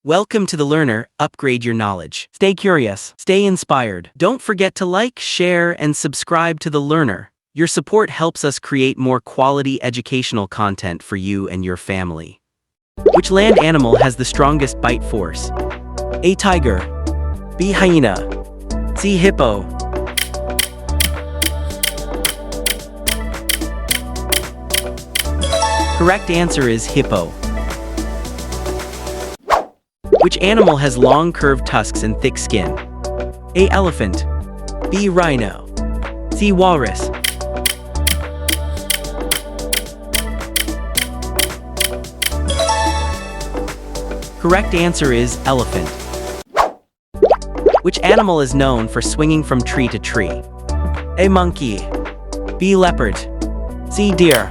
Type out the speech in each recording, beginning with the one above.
Welcome to the Learner, upgrade your knowledge. Stay curious, stay inspired. Don't forget to like, share, and subscribe to the Learner. Your support helps us create more quality educational content for you and your family. Which land animal has the strongest bite force? A. Tiger. B. Hyena. C. Hippo. Correct answer is hippo. Which animal has long curved tusks and thick skin? A. Elephant. B. Rhino. C. Walrus. Correct answer is elephant. Which animal is known for swinging from tree to tree? A. Monkey. B. Leopard. C. Deer.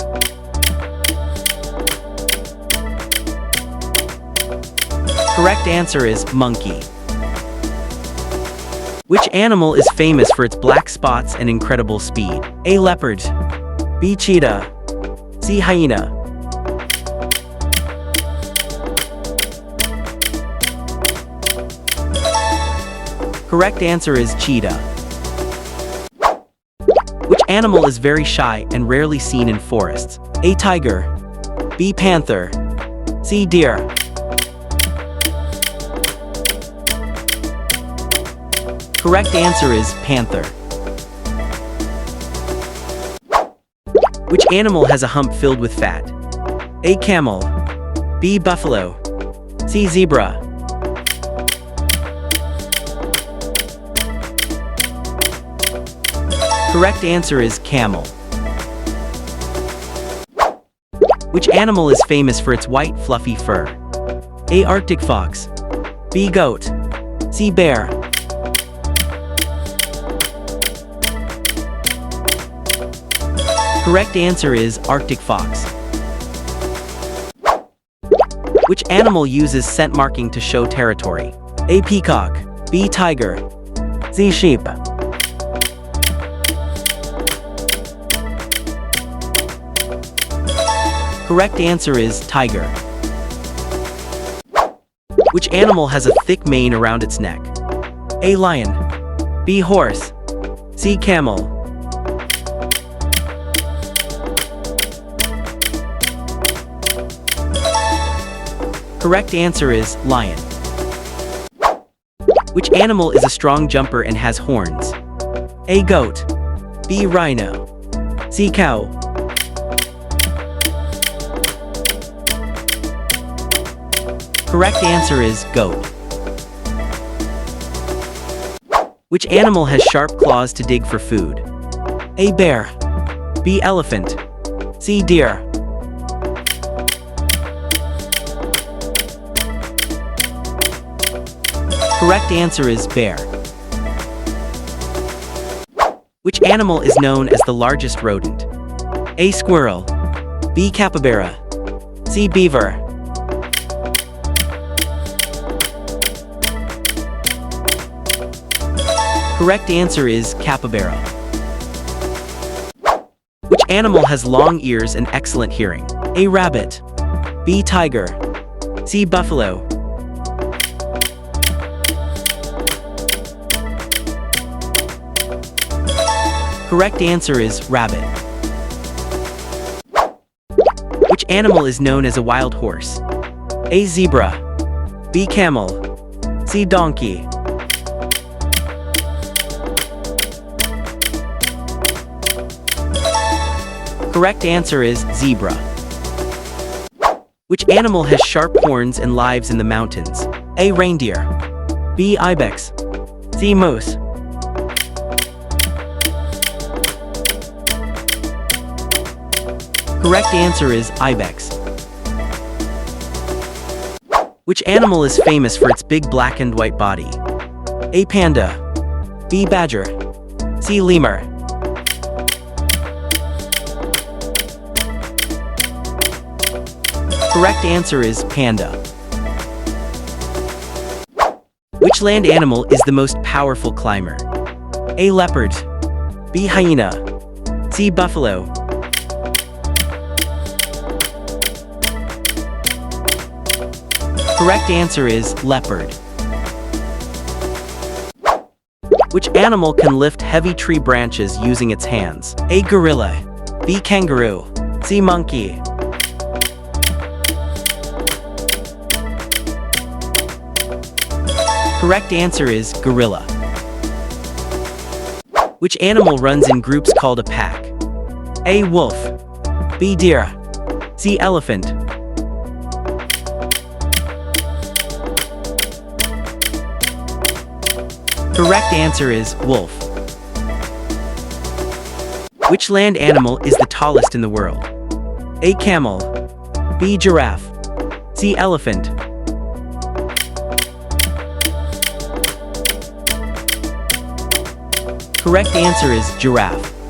Correct answer is monkey. Which animal is famous for its black spots and incredible speed? A. Leopard. B. Cheetah. C. Hyena. Correct answer is cheetah. Which animal is very shy and rarely seen in forests? A. Tiger. B. Panther. C. Deer. Correct answer is panther. Which animal has a hump filled with fat? A. Camel. B. Buffalo. C. Zebra. Correct answer is camel. Which animal is famous for its white, fluffy fur? A. Arctic fox. B. Goat. C. Bear. Correct answer is Arctic fox. Which animal uses scent marking to show territory? A. Peacock. B. Tiger. C. Sheep. Correct answer is tiger. Which animal has a thick mane around its neck? A. Lion. B. Horse. C. Camel. Correct answer is lion. Which animal is a strong jumper and has horns? A. Goat. B. Rhino. C. Cow. Correct answer is goat. Which animal has sharp claws to dig for food? A. Bear. B. Elephant. C. Deer. Correct answer is bear. Which animal is known as the largest rodent? A. Squirrel. B. Capybara. C. Beaver. Correct answer is capybara. Which animal has long ears and excellent hearing? A. Rabbit. B. Tiger. C. Buffalo. Correct answer is rabbit. Which animal is known as a wild horse? A. Zebra. B. Camel. C. Donkey. Correct answer is zebra. Which animal has sharp horns and lives in the mountains? A. Reindeer. B. Ibex. C. Moose. Correct answer is ibex. Which animal is famous for its big black and white body? A. Panda. B. Badger. C. Lemur. Correct answer is panda. Which land animal is the most powerful climber? A. Leopard. B. Hyena. C. Buffalo. Correct answer is leopard. Which animal can lift heavy tree branches using its hands? A. Gorilla. B. Kangaroo. C. Monkey. Correct answer is gorilla. Which animal runs in groups called a pack? A. Wolf. B. Deer. C. Elephant. Correct answer is wolf. Which land animal is the tallest in the world? A. Camel. B. Giraffe. C. Elephant. Correct answer is giraffe.